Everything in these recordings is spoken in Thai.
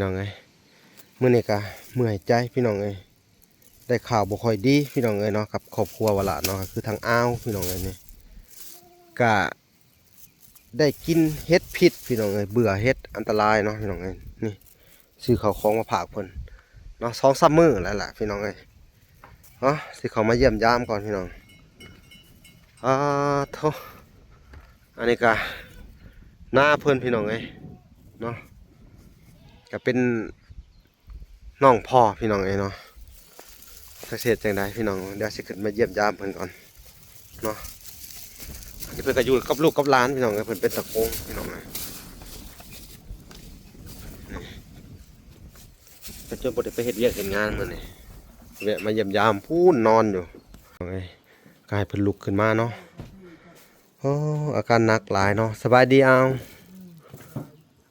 พี่น้องเอ้ยมื้อนี้ก็เมื่อยใจพี่น้องเอ้ยได้ข่าวบ่ค่อยดีพี่น้องเอ้ยเนาะกับครอบครัววะละเนาะก็คือทางอ้าวพี่น้องเอ้ยนี่ก็ได้กินเห็ดพิษพี่น้องเอ้ยเบื่อเห็ดอันตรายเนาะพี่น้องเอ้ยนี่ซื้อข้าวของมาฝากเพิ่นเนาะ2-3มื้อแล้วล่ะพี่น้องเอ้ยเนาะสิเข้ามาเยี่ยมยามก่อนพี่น้องโธ่อันนี้ก็หน้าเพิ่นพี่น้องเอ้ยเนาะก็เป็นน้องพ่อพี่น้องเอ้ยเนาะสักเศษจังไดพี่น้องเดี๋ยวสิขึ้นมาเยี่ยมยามเพิ่นก่อนเนาะอันนี้เพิ่นก็อยู่กับลูกกับหลานพี่น้องเอ้ยเพิ่นเป็นตะโกงพี่น้องเอ้ยนี่จนบ่ได้ไปเฮ็ดเวียกเฮ็ดงานมื้อนี้แวะมาเยี่ยมยามพูนนอนอยู่เอ้ยกายเพิ่นลุกขึ้นมาเนาะโอ้อาการหนักหลายเนาะสบายดีเอา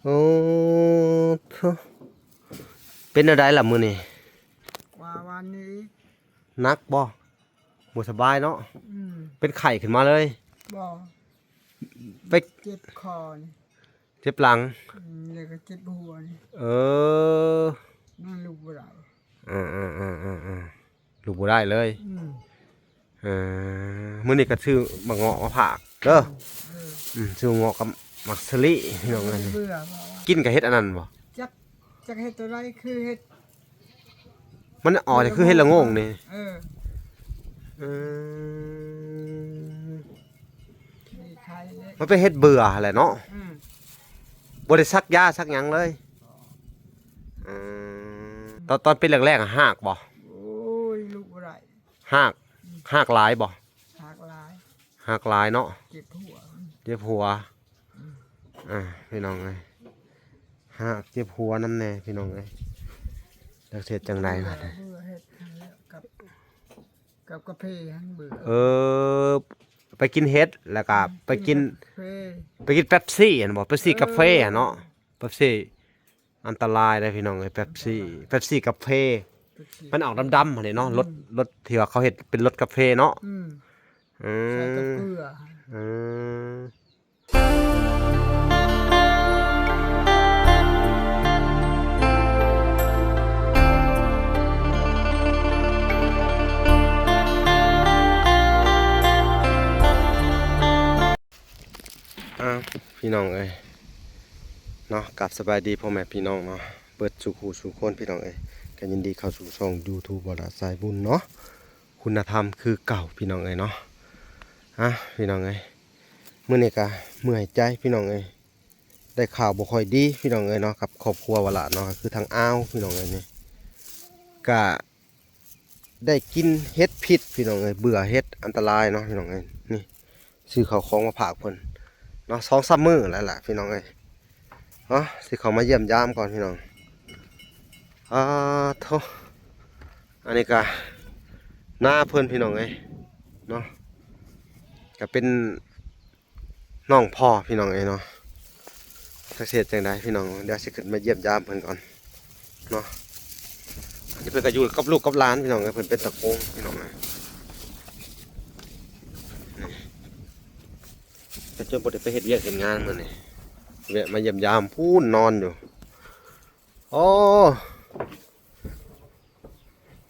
โอ้เป็นอะไรล่ะมื้อนี้วันนี้นักบ่บ่สบายเนาะเป็นไข้ขึ้นมาเลยบ่ไปเจ็บคอนี่เจ็บหลังแล้วก็เจ็บหัวนี่นั่นลูกบ่ได้ลูกบ่ได้เลยมื้อนี้ก็ซื้อมะเงาะมาฝากเด้อซื้อเงาะกับมักสลิพี่น้องเอ้ย เบื่อกินกับเฮ็ดอันนั้นบ่จักเฮ็ดตัวไรคือเฮ็ดมันออกจากคือเฮ็ดละโงงนี่มีใครมันเป็นเฮ็ดเบื่อแหละเนาะบ่ได้ซักยาซักหยังเลยตอนเป็นแรกๆหากบ่โอ้ยลูกบ่ได้หากหลายบ่หักหลายหากหลายเนาะเจ็บหัวพี่น้องเอ้ยหากเจ็บหัวน้ำแน่พี่น้องเอ้ยแล้วเสร็จจังได๋บัดนี้เฮ็ดกับกาแฟหันเบื่อไปกินเฮ็ดแล้วก็ไปกินเป๊ปซี่อันบ่เป๊ปซี่กาแฟเนาะเป๊ปซี่อันตรายได้พี่น้องเอ้ยเป๊ปซี่กาแฟมันออกดำๆหั่นนี่เนาะรสที่ว่าเขาเฮ็ดเป็นรสกาแฟเนาะใส่กับเกลือพี่น้องเอ้ยเนาะกลับสบายดีพ่อแม่พี่น้องเนาะเปิดสู่คู่สู่คนพี่น้องเอ้ยก็ยินดีเข้าสู่ช่อง YouTube บ่ละสายบุญเนาะคุณธรรมคือเก่าพี่น้องเอ้ยเนาะพี่น้องเอ้ยมื้อนี้ก็เมื่อยใจพี่น้องเอ้ยได้ข่าวบ่ค่อยดีพี่น้องเอ้ยเนาะกับครอบครัววะละเนาะก็คือทางอ้าวพี่น้องเอ้ยนี่ก็ได้กินเห็ดพิษพี่น้องเอ้ยเบื่อเห็ดอันตรายเนาะพี่น้องเอ้ยนี่ซื้อข้าวของมาฝากเพิ่นเนาะ2-3มื้อแล้วล่ะพี่น้องเอ้ยเนาะสิเข้ามาเยี่ยมยามก่อนพี่น้องโธ่อันนี้ก็หน้าเพิ่นพี่น้องเอ้ยเนาะก็เป็นน้องพ่อพี่น้องเอ้ยเนาะสักเศษจังไดพี่น้องเดี๋ยวสิขึ้นมาเยี่ยมยามเพิ่นก่อนเนาะอันนี้เพิ่นก็อยู่กับลูกกับหลานพี่น้องเอ้ยเพิ่นเป็นตะโกงพี่น้องเอ้ยนี่จนบ่ได้ไปเฮ็ดเวียกเฮ็ดงานมื้อนี้แวะมาเยี่ยมยามพูนนอนอยู่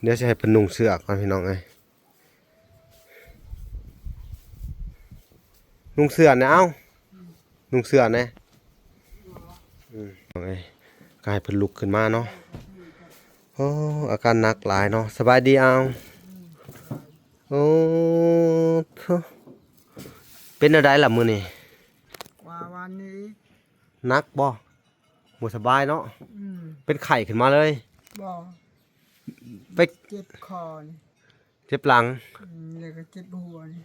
เดี๋ยวจะให้เพิ่นนุ่งเสื้อก่อนพี่น้องเอ้ยนุ่งเสื้อนะนุ่งเสื้อนะโอเคก็ให้เพิ่นลุกขึ้นมาเนาะโอ้อาการหนักหลายเนาะสบายดีเอาโอ้เป็นอะไรล่ะมื้อนี้วันนี้นักบ่สบายเนาะเป็นไข้ขึ้นมาเลยบ่ไปเจ็บคอนี่เจ็บหลังแล้วก็เจ็บหัวนี่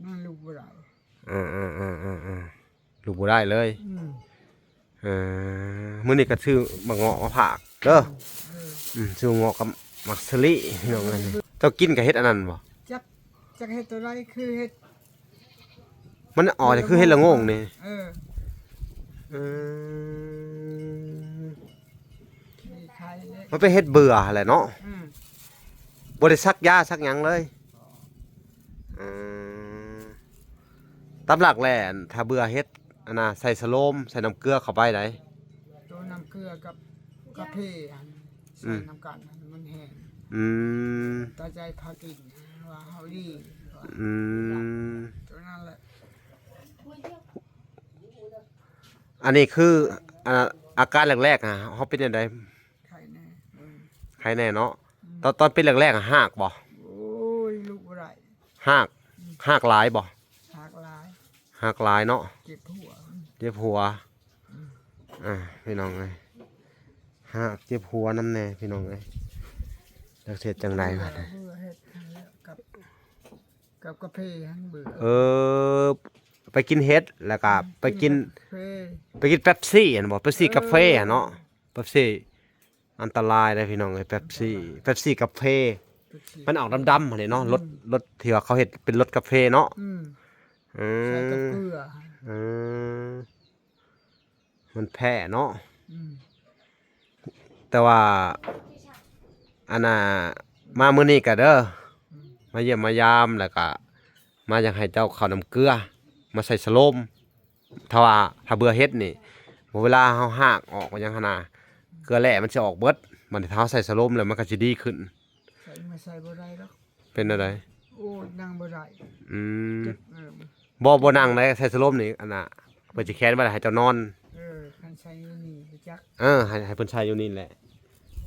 นั่นลูกบ่ได้ลูกบ่ได้เลยมื้อนี้ก็ซื้อมะเงาะมาฝากเด้อซื้อเงาะกับมักสลิพี่น้องเอ้ยเจ้ากินกับเฮ็ดอันนั้นบ่จักเฮ็ดตัวไรคือเฮ็ดมันออกจากคือเฮ็ดละโงงนี่มีใครมันเป็นเฮ็ดเบื่อแหละเนาะบ่ได้ซักยาซักหยังเลยตามหลักแหละถ้าเบื่อเฮ็ดอันน่ะใส่สโลมใส่น้ำเกลือเข้าไปได้ตัวน้ำเ เกลือกับกาแฟอันใส่น้ำกันมันแห้ง อืม ตาใจพากินว่าเฮาดีว่า อืม ตัวนั้นแหละ อันนี้คืออาการแรกๆเฮาเป็นจังได ไข่แน่ใครแน่เนาะตอนเป็นแรกๆหากบ่ โอ้ยลูกบ่ได้ หากหลายบ่ หักหลาย หากหลายเนาะ เจ็บหัว เจ็บหัวพี่น้องเอ้ยหากเจ็บหัวน้ำแน่พี่น้องเอ้ยจักเฮ็ดจังไดบัดนี้ เบื่อเฮ็ดให้แล้วกับกาแฟหันเบื่อ ไปกินเฮ็ดแล้วก็ไปกิน กาแฟ เป๊ปซี่อันบ่เป๊ปซี่กาแฟเนาะเป๊ปซี่อันตรายเลยพี่น้องเอ้ยเป๊ปซี่กาแฟมันออกดำๆหั่นนี่เนาะรถที่ว่าเขาเฮ็ดเป็นรถกาแฟเนาะ อืม อื ใส่กับ ม เกลือ อืมมันแพ้เนาะ อืม แต่ว่าอันน่ะมามื้อนี้ก็เด้อมาเยี่ยมมายามแล้วก็มาอยากให้เจ้าข้าวน้ำเกลือมาใส่สโลมถ้าเบื่อเฮ็ดนี่เวลาเฮาหากออกก็ยังหั่นน่ะเกลือแร่มันสิออกเบิดมันถ้าเฮาใส่สโลมแล้วมันก็สิดีขึ้น ใส่มาใส่บ่ได้แล้ว เป็นจังได โอ้ยนั่งบ่ได้ อืม เจ็บบ่นั่งได้ใส่สโลมนี่อันน่ะเพิ่นสิแค้นไว้ให้เจ้านอน คันใช้นี่ไปจัก ให้เพิ่นใช้อยู่นี่แหละ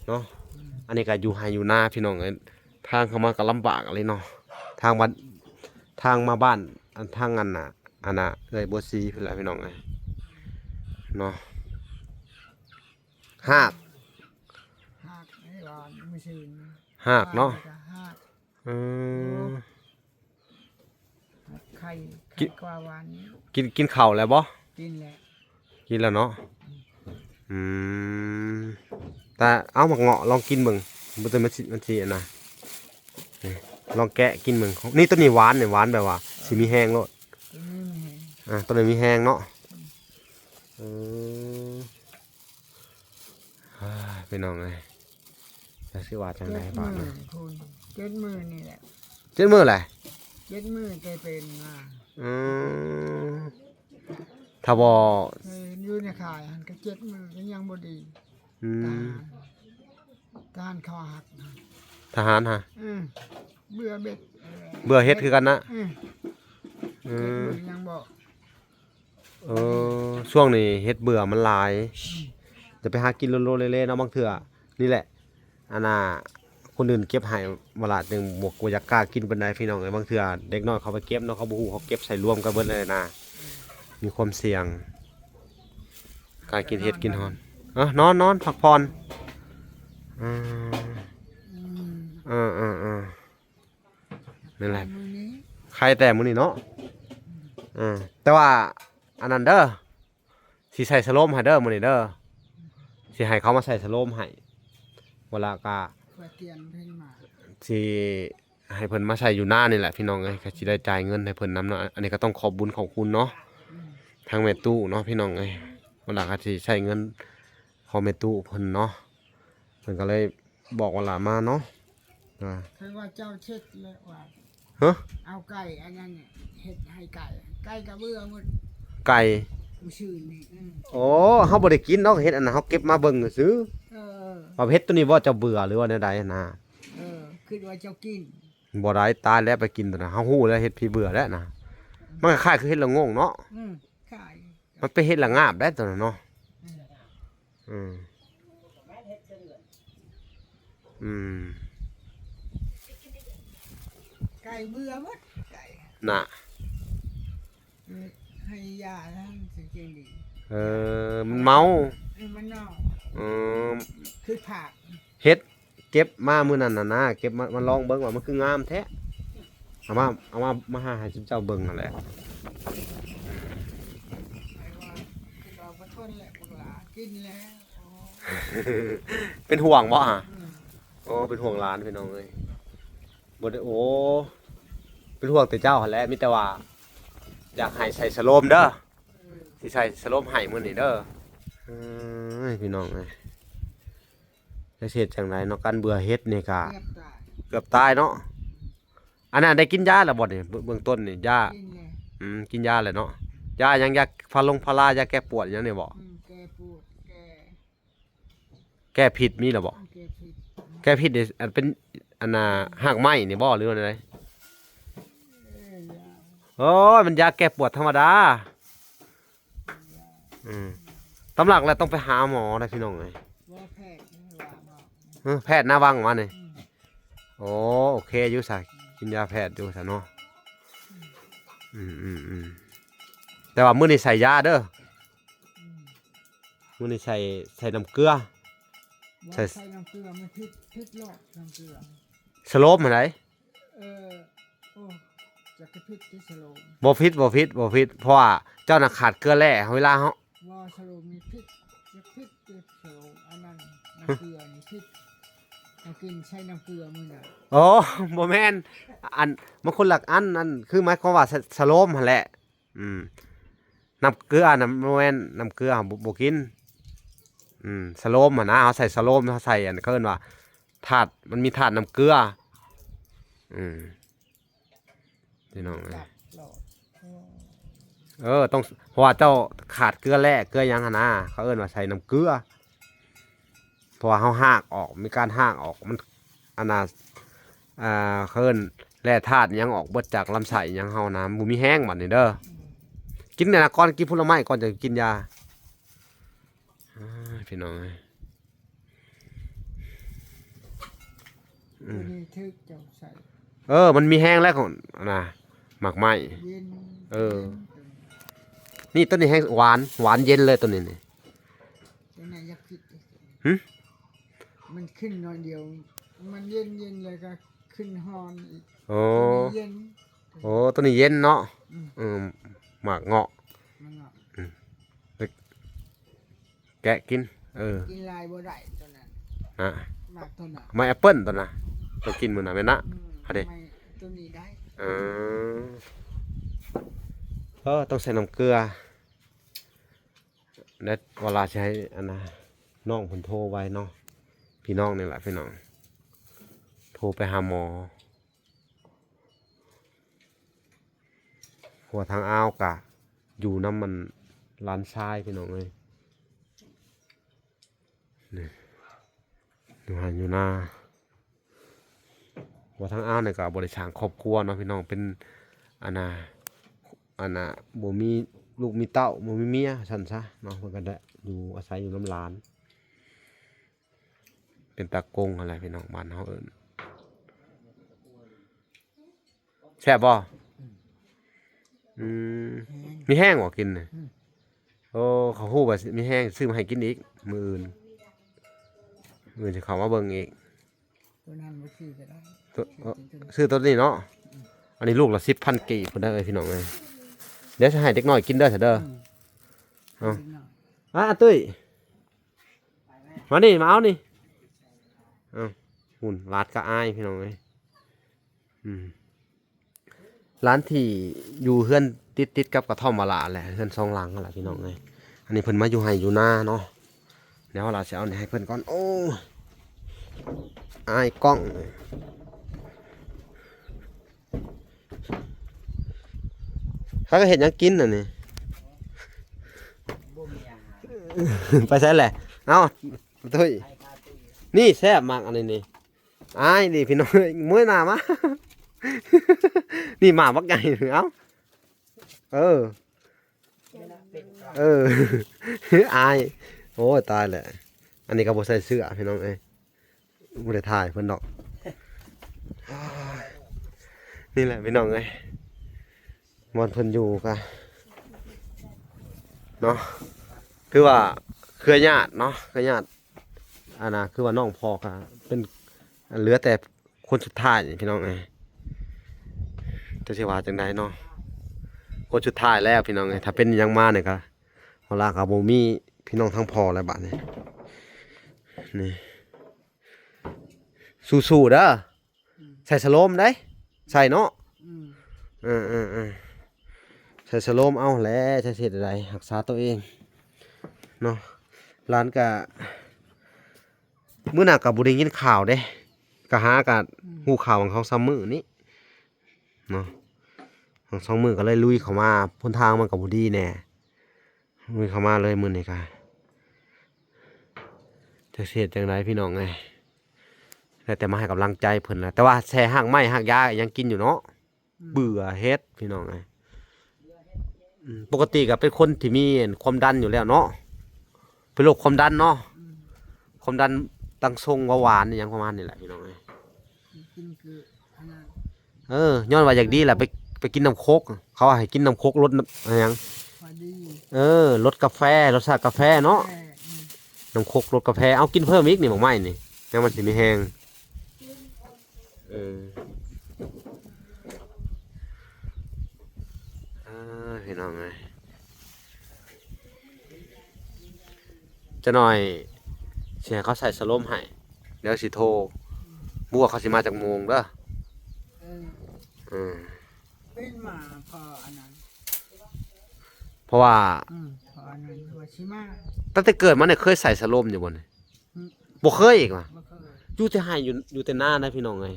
เนาะอันนี้ก็อยู่ไห้อยู่นาพี่น้องเอ้ยทางเข้ามาก็ลำบากเลยเนาะทางมาบ้านทางนั้นน่ะเอ้ยบัวซีพุ่นแหละพี่น้องเอ้ยเนาะหาก หักให้หลานมื้อซื่น หากเนาะ หัก อืม ไข่ กิน กว่าหวานนี้ กินข้าวแล้วบ่ กินแหละ กินแล้วเนาะอืมแต่เอาหมักเงาะลองกินเบิ่งบ่ต้องมันสิอันน่ะนี่ลองแกะกินเบิ่งนี่ตัวนี้หวานนี่หวานแบบว่าสิมีแห้งโลด กินนี่ไม่ให้ ตัวนี้มีแห้งเนาะพี่น้องเอ้ยจะสิว่าจังไดบ้าง คุณเจ็ดมือนี่แหละ เจ็ดมื้อแหละ เจ็ดมือแกเป็นมา อืมถ้าบ่ เคยอยู่ในข่ายหันก็เจ็ดมือก็ยังบ่ดี อื ท ม หารทหารเขาหักนะ ทหารฮะ เบื่อเบ็ด เบื่อเฮ็ดคือกันนะ เจ็ดมือยังบ่ ช่วงนี้เฮ็ดเบื่อมันหลายจะไปหากินโลๆเล่ๆเนาะบางเทื่อนี่แหละอันน่ะคนอื่นเก็บให้เวลาหนึงบ่กอยากกล้ากินปานใดพี่น้องเอ้ยบางเทื่อเด็กน้อยเขาไปเก็บเนาะเขาบ่ฮู้เขาเก็บใส่รวมกันเบิดเลยนะมีความเสี่ยงการกินเห็ดกินหอนนอนพักผ่อนนั่นแหละ มือนี้ ใครแต่มื้อนี้เนาะแต่ว่าอันนั้นเด้อสิใส่สโลมให้เด้อมื้อนี้เด้อสิให้เขามาใส่สโลมให้เวลาก็ เพื่อเตียนเพิ่นมา สิให้เพิ่นมาใส่อยู่หน้านี่แหละพี่น้องเอ้ยก็สิได้จ่ายเงินให้เพิ่นนำเนาะอันนี้ก็ต้องขอบบุญขอบคุณเนาะทางแม่ตู้เนาะพี่น้องเอ้ยเวลาก็สิใช้เงินขอแม่ตู้เพิ่นเนาะเพิ่นก็เลยบอกว่าล่ะมาเนาะ คือว่าเจ้าเช็ดเลยว่า ฮะ เอาไก่อันนั้นเนี่ยเฮ็ดให้ไก่ก็เบื่อหมด ไก่ ผู้ชื่อนี่ โอ้เฮาบ่ได้กินเนาะเฮ็ดอันนั้นเฮาเก็บมาเบิ่งซื่อ เออ ว่าเฮ็ดตัวนี้บ่เจ้าเบื่อหรือว่าแนวใดนะ คือว่าเจ้ากิน บ่ได้ตายแล้วไปกินตัวน่ะเฮาฮู้แล้วเฮ็ดพี่เบื่อแล้วนะมันก็คล้ายคือเฮ็ดละโงงเนาะ ไก่ มันเป็นเฮ็ดละงาบได้ตัวนั้นเนาะอืมอืม ไก่เบื่อหมดไก่ น่ะ ให้ยาทั้งสิจริงดี มันเมา มันนอก อืม คือผัก เฮ็ดเก็บมามื้อนั้นน่ะนะเก็บมาลองเบิ่งว่ามันคืองามแท้เอามาหาให้เจ้าเบิ่งนั่นแหละ ไอ้ว่าคือเราบ่ทนแหละพวกหลากินแล้ว เป็นห่วงบ่ฮะอ๋อเป็นห่วงหลานพี่น้องเอ้ยบ่ได้โอ้เป็นห่วงแต่เจ้าหั่นแหละมีแต่ว่าอยากให้ใส่สโลมเด้อสิใส่สโลมให้มื้อนี้เด้อพี่น้องเอ้ยจะเฮ็ดจังไดเนาะการเบื่อเฮ็ดนี่ก็ เรียบตาย เกือบตายเนาะอันนั้นได้กินยาแล้วบ่นี่เบื้องต้นนี่ยา กินแล้ว กินยาเลยเนาะยาหยังยาพารายาแก้ปวดหยังนี่บ่ แกปวดแก แก้ผิดมีหรอบ่ แก้ผิด แก้ผิดนี่อันเป็นอันน่ะหากไม้นี่บ่หรือว่าอะไร ยา โอ้ยมันยาแก้ปวดธรรมดาตำหลักแล้วต้องไปหาหมอนะพี่น้องเอ้ย ว่าแพทย์นี่ว่าเนาะ แพทย์หน้าวังมานี่โอ้โอเคอยู่ซะกินยาแพทย์อยู่ซะเนาะแต่ว่ามื้อนี้ใส่ยาเด้อมื้อนี้ใส่น้ำเกลือ ว่า ใส่ ใส่น้ำเกลือมันพิษโรคน้ำเกลือ สโลปหั่นได โอ้จะกระพิษที่สโลม บ่ผิดเพราะว่าเจ้าน่ะขาดเกลือแร่เวลาเฮา ว่าสโลมมีพิษจะพิษจะสโลมอันนั้นน้ำเกลือนี่พิษเอากินใช้น้ำเกลือมื้อน่ะ โอ้ บ่แม่นอันมันคนละอันคือหมายความว่าสโลมหั่นแหละน้ำเกลือน่ะบ่แม่นน้ำเกลือบ่กินสโลมหั่นนะเฮาใส่สโลมเฮาใส่อันเขาเอิ้นว่าธาตุมันมีธาตุน้ำเกลือพี่น้อง จับหลอด ต้องเพราะว่าเจ้าขาดเกลือแร่เกลือหยังหั่นนะเขาเอิ้นว่าใส่น้ำเกลือเพราะว่าเฮาหากออกมีการหากออกมันอันน่ะเขาเอิ้นแร่ธาตุหยังออกเบิดจากลำไส้หยังเฮานะบ่มีแห้งบัดนี้เด้อกินเนี่ยนะก่อนกินผลไม้ก่อนจะกินยาพี่น้อง ตัวนี้ทึกเจ้าใส่ มันมีแห้งแล้วของนะหมักไหม้ เย็น นี่ต้นนี้แห้งหวานเย็นเลยต้นนี้นี่ ตัวไหนอยากพิษ หึ มันขึ้นหน่อยเดียว มันเย็นเลยก็ขึ้นฮอนอีก โอ้ ตัวนี้เย็น ต้นนี้เย็นเนาะ อืม หมากเงาะ มันเนาะ แกะกินกินลายบ่ได้ตัวนั้น นะ มากตัวน่ะ ไม่แอปเปิ้ลต้นนะต้องกินมื้อน่ะแม่นนะ เอาดิ ไม่ตัวนี้ได้ ต้องใส่น้ำเกลือและเวลาใช้อันนะน้องผมโทรไว้เนาะพี่น้องนี่แหละพี่น้องโทรไปหาหมอหัวทางอ้าวกะอยู่น้ำมันร้านทรายพี่น้องเลยนี่อยู่หันอยู่หน้าหัวทางอ้าวเนี่ยก็บริษัทครอบครัวเนาะพี่น้องเป็นอันน่ะบ่มีลูกมีเต้าบ่มีเมียซั่นซะเนาะเพิ่นก็ได้อยู่อาศัยอยู่น้ำร้าน เป็นตะกงอะไรพี่น้องบ้านเฮาเอิ้นแซ่บบ่มีแห้งบ่กินน่ะโอ้เขาฮู้ว่ามีแห้งซื้อมาให้กินอีกมื้ออื่นสิเข้ามาเบิ่งอีก ตัวนั้นบ่ซื้อก็ได้ ซื้อตัวนี้เนาะอันนี้ลูกละ 10,000 กีบพุ่นเด้อพี่น้องเอ้ยเดี๋ยวจะให้เด็กน้อยกินเด้อเถอะเด้อ ตุ้ยมานี่มาเอานี่หุ่นร้านก็อายพี่น้องเอ้ยร้านที่อยู่เฮือนติดกับกระท่อมมะละแหละเฮือน2 หลังนั่นแหละพี่น้องเอ้ยอันนี้เพิ่นมาอยู่ไห้อยู่นาเนาะเดี๋ยวเราจะเอาให้เพิ่นก่อนโอ้อายกล้องเขาก็เห็นยังกินน่ะนี่ ไปใช่แหละเอาตุ้ยนี่แซ่บมากอันนี้นี่อ้ายนี่พี่น้องมื้อหน้ามา นี่หมาบักใหญ่เอ้าอายโอ้ตายแหละอันนี้ก็บ่ใส่เสื้อพี่น้องเอ้ยบ่ได้ถ่ายเพิ่นดอกนี่แหละพี่น้องเอ้ยมันเพิ่นอยู่กะเนาะคือว่าเครือญาติเนาะเครือญาติอันน่ะคือว่าน้องพ่อกะเป็นเหลือแต่คนสุดท้ายพี่น้องเอ้ยจะสิว่าจังไดเนาะคนสุดท้ายแล้วพี่น้องเอ้ยถ้าเป็นหยังมาเนี่ยก็เวลาก็บ่มีพี่น้องทั้งพ่อและบัดนี้นี่สู้ๆเด้อใส่สโลมได้ใส่เนาะใส่สโลมเอาแหละจะเฮ็ดอะไรรักษาตัวเองเนาะร้านก็มื้อหน้าก็บ่ได้ยินข่าวเด้ก็หาก็ฮู้ข่าวของเขาซ้ำมื้อนี้เนาะของ2 มื้อก็เลยลุยเข้ามาพ้นทางมันก็บ่ดีแน่ลุยเข้ามาเลยมื้อนี้ก็ จะเสียจังไดพี่น้องไงแต่มาให้กำลังใจเพิ่นนะแต่ว่าแช่หักไม้หักยายังกินอยู่เนาะเบื่อเฮ็ดพี่น้องไงปกติก็เป็นคนที่มีความดันอยู่แล้วเนาะเป็นโรคความดันเนาะความดันตั้งทรงเบาหวานนี่หยังประมาณนี้แหละพี่น้องไง กินคืออันนั้น ย้อนว่าอย่างดีแหละไปกินน้ำโคกเขาว่าให้กินน้ำโคกลดอะไรหยัง พอดี ลดกาแฟรสชาติกาแฟเนาะ แค่น้ำโคกลดกาแฟเอากินเพิ่มอีกนี่บอกไม่นี่ยังมันสิมีแห้งพี่น้องไงจะหน่อยเสียเขาใส่สโลมให้เดี๋ยวสิโทรบัวเขาสิมาจากโมงเด้อ เออ อืม เป็นหมาพออันนั้น เพราะว่า พออันนั้นวาชิมา ตั้งแต่เกิดมาเนี่ยเคยใส่สโลมอยู่บ่เนี่ยบ่เคยอีกว่ะ บ่เคย อยู่แต่ให้อยู่แต่หน้านะพี่น้องไง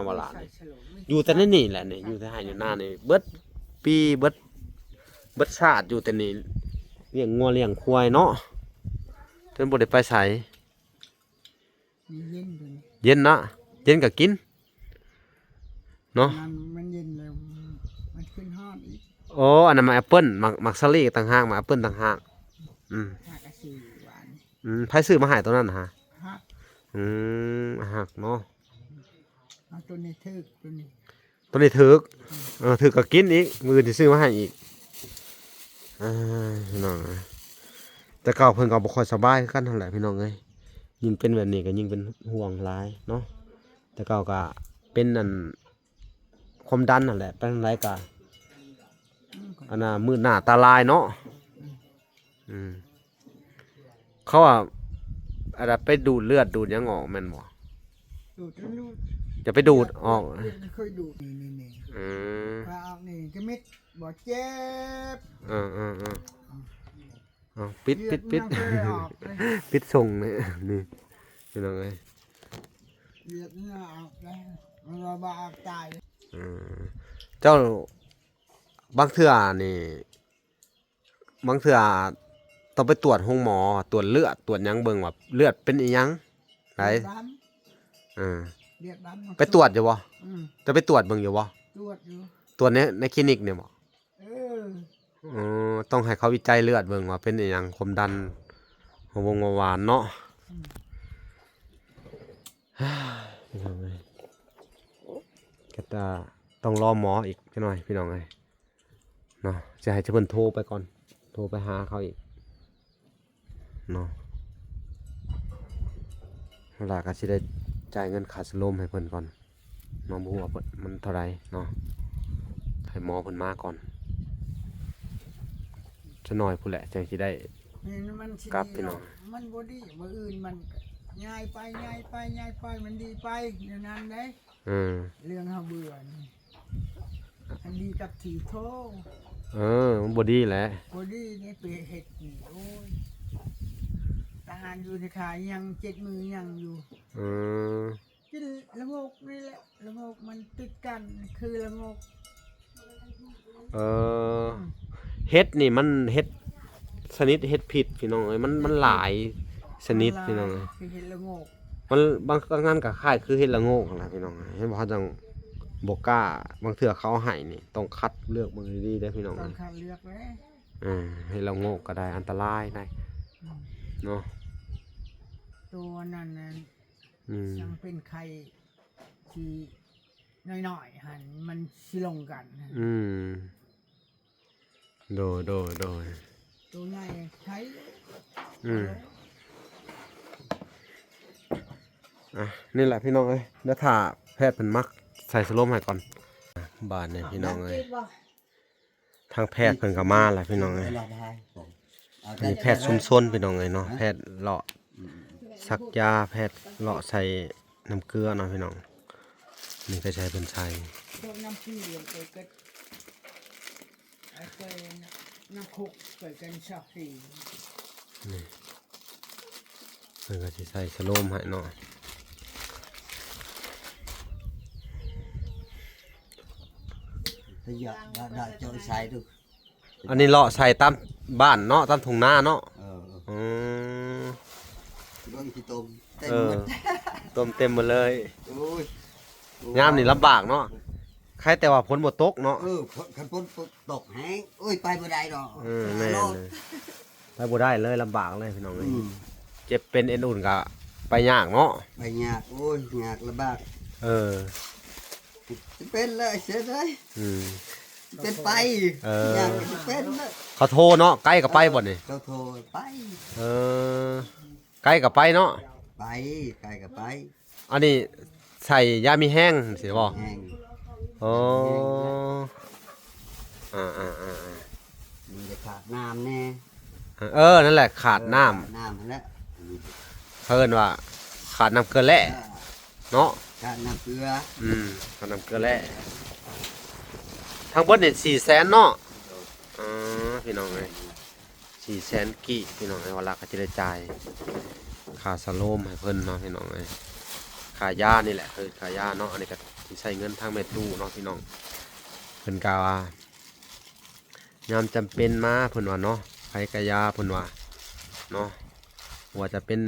วาลา ใส่ นี่ ฉลองไม่ อยู่แต่ในนี่แหละนี่อยู่แต่ให้อยู่หน้านี่เบิดปีเบิดชาติอยู่แต่นี่เลี้ยงงัวเลี้ยงควายเนาะจนบ่ได้ไปไส มีเย็นตัวนี้ เย็นนะเย็นก็กินเนาะ มันเย็นแล้วมันขึ้นห้อนอีก โอ้อันนั้นมาแอปเปิ้ลมักซารี่ต่างหากมาแอปเปิ้ลต่างหากอืม หากระสีหวาน ไผซื้อมาให้ตัวนั้นน่ะฮะ ฮัก หักเนาะ เอาตัวนี้ทึกตัวนี้ ตัวนี้ถึกถึกก็กินอีกมือที่ซื้อมาให้อีกพี่น้องแต่เก่าเพิ่นก็บ่ค่อยสบายคือกันนั่นแหละพี่น้องเอ้ยยิ่งเป็นแบบนี้ก็ยิ่งเป็นห่วงหลายเนาะแต่เก่าก็เป็นนั่นความดันนั่นแหละเป็นไรก็อันน่ะมืดหน้าตาลายเนาะเขาว่าอะไรไปดูดเลือดดูดหยังออกแม่นบ่ ดูดแล้วดูด จะไปดูดออก ไม่เคยดูดนี่พาออกนี่ก็เม็ดบ่เจ็บ ปิด ยังเคยออกเลย ปิดส่งนี่นี่พี่น้องเอ้ย เลือดเนื้อออกแล้วมันระบาดตาย เจ้าบางเทื่อนี่บางเทื่อต้องไปตรวจห้องหมอตรวจเลือดตรวจหยังเบิ่งว่าเลือดเป็นอีหยังไหน ดำเลือดดำ ไปตรวจอยู่บ่ อืม จะไปตรวจเบิ่งอยู่บ่ ตรวจอยู่ ตรวจในคลินิกเนี่ยบ่ เออ ต้องให้เขาวิจัยเลือดเบิ่งว่าเป็นอีหยังความดันหัววงเบาหวานเนาะพี่น้องเอ้ยก็ต้องรอหมออีกพี่น้อยพี่น้องเอ้ยเนาะจะให้เพิ่นโทรไปก่อนโทรไปหาเขาอีกเนาะเวลาก็สิได้จ่ายเงินค่าสโลมให้เพิ่นก่อนเนาะบ่ฮู้ว่าเพิ่นมันเท่าไหร่เนาะให้หมอเพิ่นมาก่อนจะน้อยพุ่นแหละจังสิได้ นี่มันสิ กลับ ดี พี่ หร น้ อ อก ง มันบ่ดีมื้ออื่นมันง่ายไปมันดีไปอย่างนั้นได้ เรื่องเฮาเบื่อนี่อันดีกับถีโท มันบ่ดีแหละ บ่ดีนี่ไปเฮ็ดนี่โอ้ยทหารอยู่ในขายยัง7 มือยังอยู่ กินละโงกนี่แหละละโงกมันติดกันคือละโงก เฮ็ดนี่มันเฮ็ดชนิดเฮ็ดผิดพี่น้องเอ้ยมันหลายชนิดพี่น้องเอ้ย คือเห็ดละโงก มันบางงานก็คล้ายคือเฮ็ดละโงกนั่นล่ะพี่น้องเอ้ยเห็นบ่เขาจังบ่กล้าบางเทื่อเขาเอาให้นี่ต้องคัดเลือกเบิ่งดีๆเด้อพี่น้อง ต้อ เอ้ ง ย คัดเลือกเลย เฮ็ดละโงกก็ได้อันตรายได้เนาะ ตัวนั้นน่ะ ยังเป็นไข่ที่น้อยๆหันมันสิลงกันหั่น โดย ตัวใหญ่ใช้ นี่แหละพี่น้องเอ้ยเดี๋ยวถ้าแพทย์เพิ่นมักใส่สโลมให้ก่อนบ้านเนี่ยพี่น้องเอ้ยทางแพทย์เพิ่นก็มาแหละพี่น้องเอ้ยมีแพทย์ชุมชนพี่น้องเอ้ยเนาะแพทย์เลาะซักยาแพทย์เลาะใส่น้ำเกลือเนาะพี่น้องนี่ก็ใช้เพิ่นใช้ ตัวน้ำพี่เกิดกันเกิดน้ำคุกเกิดกันชอบสี เพิ่นก็สิใส่สโลมให้เนาะ bây giờ đợi cho xài được อันนี้เลาะใส่ตามบ้านเนาะตามทุ่งนาเนาะ vâng ที่ต้มเต็ม เอ หม อ ด ต้มเต็มหมดเลย โอ้ย ยามนี่ลำบากเนาะใครแต่ว่าฝนบ่ตกเนาะ คันฝนตกแห้งโอ้ยไปบ่ได้ดอก แม่นเลยไปบ่ได้เลยลำบากเลยพี่น้องเอ้ยเจ็บเป็นเอ็นอุ่นก็ไปยากเนาะ ไปยากโอ้ยยากลำบาก เออ จะเป็นเลยเสียเลย อืม เป็นไป เออ ยากจะเป็นเลย เขาโทรเนาะใกล้กับไปบ่นี่ เขาโทรไป เออใกล้กับไปเนาะ ไปไกลกับไป อันนี้ใส่ยามีแห้งสิบ่ แห้ง อ๋อมีแต่ขาดน้ำแน่ เออนั่นแหละขาดน้ำ น้ำแล้ว เพิ่นว่าขาดน้ำเกลือแร่เนาะ ขาดน้ำเกลือ ขาดน้ำเกลือแร่ทั้งเบิดนี่400,000เนาะพี่น้องเอ้ย400,000กี่พี่น้องเอ้ยเวลาเขาจะได้จ่ายค่าสโลมให้เพิ่นเนาะพี่น้องเอ้ยค่ายานี่แหละคือค่ายาเนาะอันนี้ก็สิใช้เงินทางแม่ตู้เนาะพี่น้องเพิ่นกล่าวว่ายามจำเป็นมาเพิ่นว่าเนาะไผกะยาเพิ่นว่าเนาะว่าจะเป็น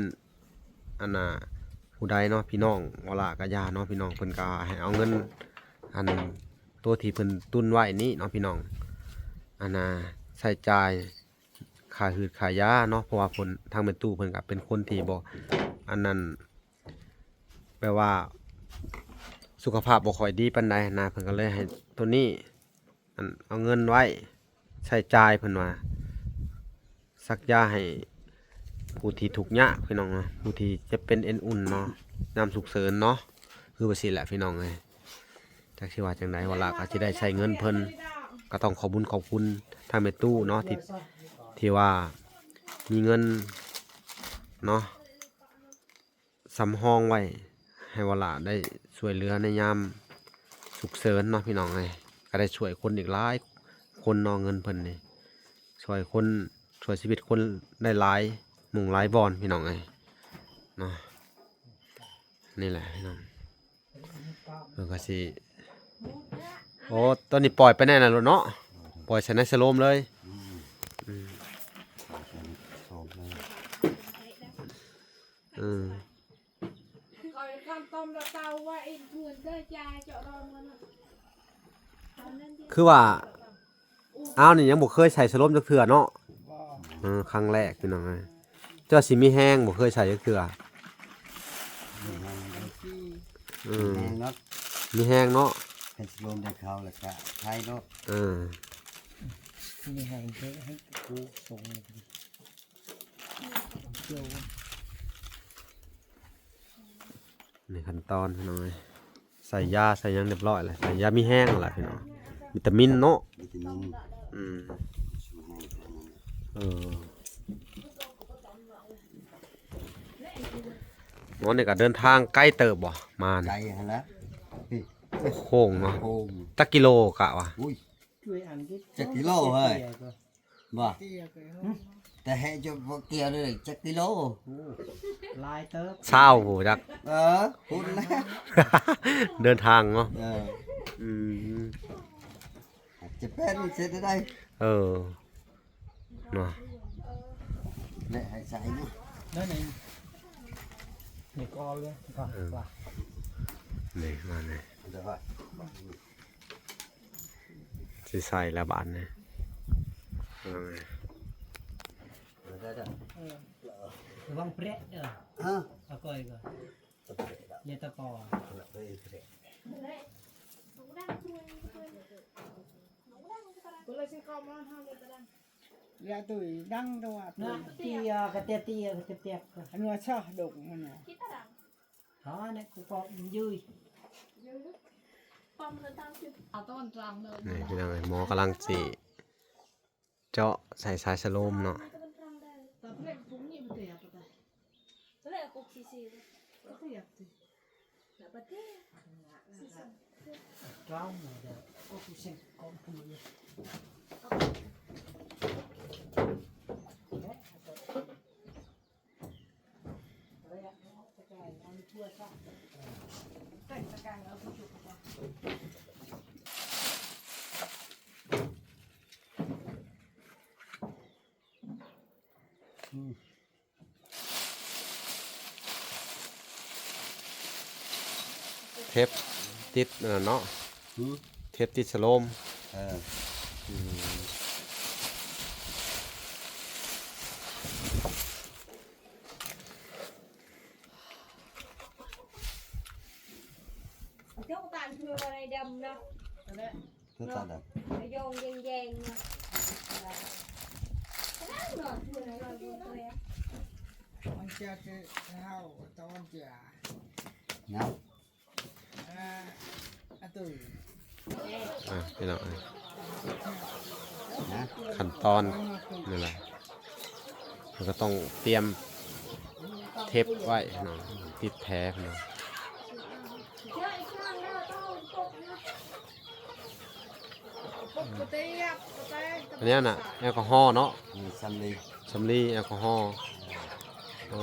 อันน่ะผู้ใดเนาะพี่น้องเวลากะยาเนาะพี่น้องเพิ่นก็ให้เอาเงินอันตัวที่เพิ่นตุนไว้นี้เนาะพี่น้องอันน่ะใช้จ่ายค่าหืดค่ายาเนาะเพราะว่าเพิ่นทางแม่ตู้เพิ่นก็เป็นคนที่บ่อันนั้นแปลว่าสุขภาพบ่ค่อยดีปานใดนะเพิ่นก็เลยให้ตัวนี้อันเอาเงินไว้ใช้จ่ายเพิ่นว่าซักยาให้ผู้ที่ทุกข์ยากพี่น้องเนาะผู้ที่จะเป็นเอ็นอุ่นเนาะยามฉุกเฉินเนาะคือว่าสิแหละพี่น้องเอ้ยจักสิว่าจังไดว่าล่ะก็สิได้ใช้เงินเพิ่นก็ต้องขอบคุณทางแม่ตู้เนาะที่ว่ามีเงินเนาะสำรองไว้ให้ว่าล่ะได้ช่วยเหลือในยามฉุกเฉินเนาะพี่น้องเอ้ยก็ได้ช่วยคนอีกหลายคนเนาะเงินเพิ่นนี่ช่วยคนช่วยชีวิตคนได้หลายหมู่หลายบอนพี่น้องเอ้ยเนาะนี่แหละพี่น้องก็สิโอ้ตอนนี้ปล่อยไปแน่น่ะลูกเนาะปล่อยใส่ในสโลมเลยอืม Rồi con tôm là tao qua in vườn chơi chai chợ đòn luôn ạ. คือว่าอ้าวนี่ยังบ่เคยใส่สโลมจักเทื่อเนาะครั้งแรกพี่น้องเอ้ยเจ้าสิมีแห้งบ่เคยใส่จักเทื่อ แห้งเนาะ มีแห้งเนาะ เป็นสโลมได้เขาแล้วก็ไทยเนาะ มีแห่งเจ๊ให้กูส่งเกี่ยว นี่ขั้นตอนพี่น้องเอ้ยใส่ยาใส่หยังเรียบร้อยแล้วใส่ยามีแห้งแล้วล่ะพี่น้องวิตามินเนาะ วิตามิน อืม ชูแห้งแค่นั้น เออหมอนี่ก็เดินทางใกล้เติบบ่มา ไกล นี่ หั่นละพี่ โค้งเนาะ โอ้ม จักกิโลกะวะ อุ้ย ช่วยอ่านที่ จักกิโลเฮ้ยบ่ เตี้ยไป แต่ให้จะบ่เกี่ยวเลยจักกิโล ลายเติบ เช้าโหจัก พูดแล้ว เดินทางเนาะ Ừ. ม จะเป็นเสร็จได้ เออเนาะ เนี่ยให้ใส่นี่ นั่นเองนี่ก็เลยว่า นี่มาเนี่ย เดี๋ยวว่า สิใส่ละบาทเนี่ยเอาไง เดี๋ยว ระวังเปรี้ยเด้อ ฮะ ตะกอยก็เยตะกอ Tôi lấy xin con nó không được đâu. ยาตุยดังตัว นะเตียกระเตียเตียกระเตียเตียก อันว่าชอบดกมันน่ะ Kita dah. อ๋อเนี่ยกูก็ยืย Con nó tao chưa. À tao còn tròn rồi. นี่พี่น้องเอ้ยหมอกำลังสิเจาะใส่สายสโลมเนาะ Tao lại cũng như một tiền rồi. Tôi lại cục xì xì. Có tiền gì? Là bật thế. ร้องหน่อยเดี๋ยวโอ้กูเซ็งกองกูเลย เ ปติดนั่นน่ะเนาะ หือ เทปติดสโลม เออ เจ้าตาคืออะไรดำนะ cứ ta đập ไอ้โยงแยงๆนะนั่งนอนคืออะไรนอนดูตัวเอง มันจะเข้าตอนจะ nhau ตื่น พี่น้องเอ้ย nè ขั้นตอนนี่แหละเราก็ต้องเตรียมเทปไว้พี่น้องติดแผลพี่น้อง เจ้าไอ้ข้างแล้วต้องตกนะปกติอ่ะปกติ อันเนี้ยน่ะแอลกอฮอล์เนาะ xăm đi สำลีแอลกอฮอล์อ๋อ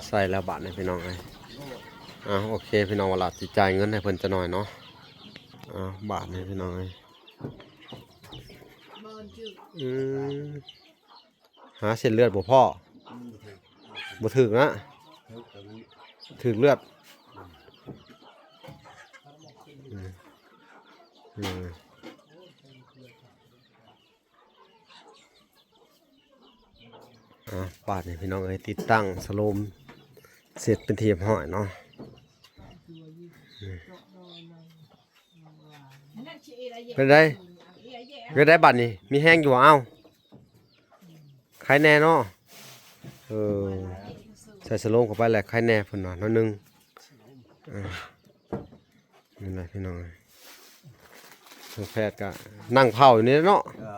ใส่แล้วบาทให้พี่น้องไอ้โอเคพี่น้องเวลาสิจ่ายเงินให้เพิ่นจะหน่อยเนาะบาทให้พี่น้องไอ้ เบิร์นจืด หาเส้นเลือดบ่พ่อบ่ถึกนะ Thước rồi đi. ถึกเลือดปาดนี่พี่น้องเอ้ยติดตั้งสโลมเสร็จเป็นทีเรียบร้อยเนาะ เป็นไรเป็นไรบัตรนี่มีแห้งอยู่เอ้าใครแน่เนาะใส่สโลมเข้าไปแหละใครแน่เพิ่นว่าน้อยนึงนี่แหละพี่น้องทางแพทย์ก็นั่งเผาอยู่นี่เนาะ Ờ,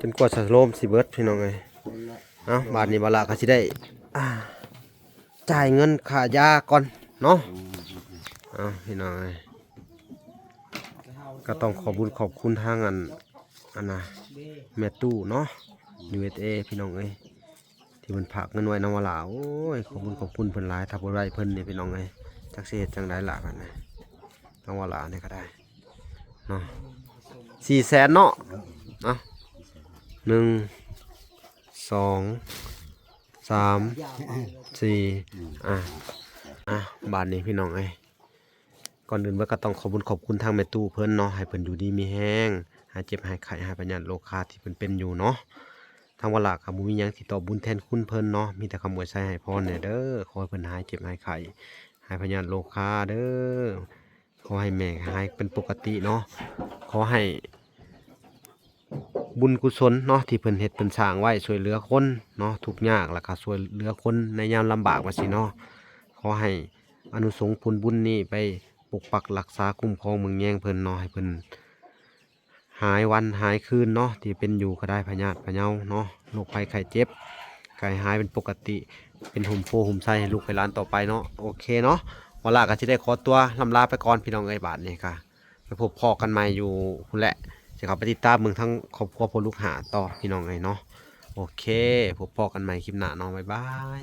จนกว่าสโลมสิเบิดพี่น้องเอ้ย đây là เอ้าบาทนี้บาละก็สิได้จ่ายเงินค่ายาก่อนเนาะพี่น้องเอ้ยก็ต้องขอบุญขอบคุณทางอันน่ะแม่ตู้เนาะ USA พี่น้องเอ้ยที่เพิ่นฝากเงินไว้นำว่าลาโอ้ยขอบคุณเพิ่นหลายถ้าบ่ได้เพิ่นนี่พี่น้องเอ้ยจักสิเฮ็ดจังได๋ล่ะบัดนี้นำว่าลานี่ก็ได้เนาะ400,000เนาะเนาะ1 2 3 4บาทนี้พี่น้องเอ้ยก่อนอื่นเบิดก็ต้องขอบุญขอบคุณทางแม่ตู้เพิ่นเนาะให้เพิ่นอยู่ดีมีแรงหายเจ็บหายไข้หายปัญญาโรคาที่เพิ่นเป็นอยู่เนาะทางวลาก็บ่มีหยังสิตอบบุญแทนคุณเพิ่นเนาะมีแต่คำอวยชัยให้พรเนี่ยเด้อขอให้เพิ่นหายเจ็บหายไข้หายปัญญาโรคาเด้อขอให้แม่หายเป็นปกติเนาะขอให้บุญกุศลเนาะที่เพิ่นเฮ็ดเพิ่นสร้างไว้ช่วยเหลือคนเนาะทุกข์ยากแล้วก็ช่วยเหลือคนในยามลำบากว่าสิเนาะขอให้อานุสงส์ผลบุญนี้ไปปกปักรักษาคุ้มครองเมืองแย่งเพิ่นเนาะให้เพิ่นหายวันหายคืนเนาะที่เป็นอยู่ก็ได้พญาติพะเยาเนาะโรคภัยไข้เจ็บกายหายเป็นปกติเป็นหุ่มโพหุ่มไส้ให้ลูกให้หลานต่อไปเนาะโอเคเนาะวันละก็สิได้ขอตัวลำลาไปก่อนพี่น้องเอ้ยบาทนี่ค่ะไปพบพ่อกันใหม่อยู่พุ่นแหละจะเข้าไปติดตามเมืองทั้งครอบครัวพลลูกหาต่อพี่น้องเอ้ยเนาะโอเคพบพ่อกันใหม่คลิปหน้าเนาะบ๊ายบาย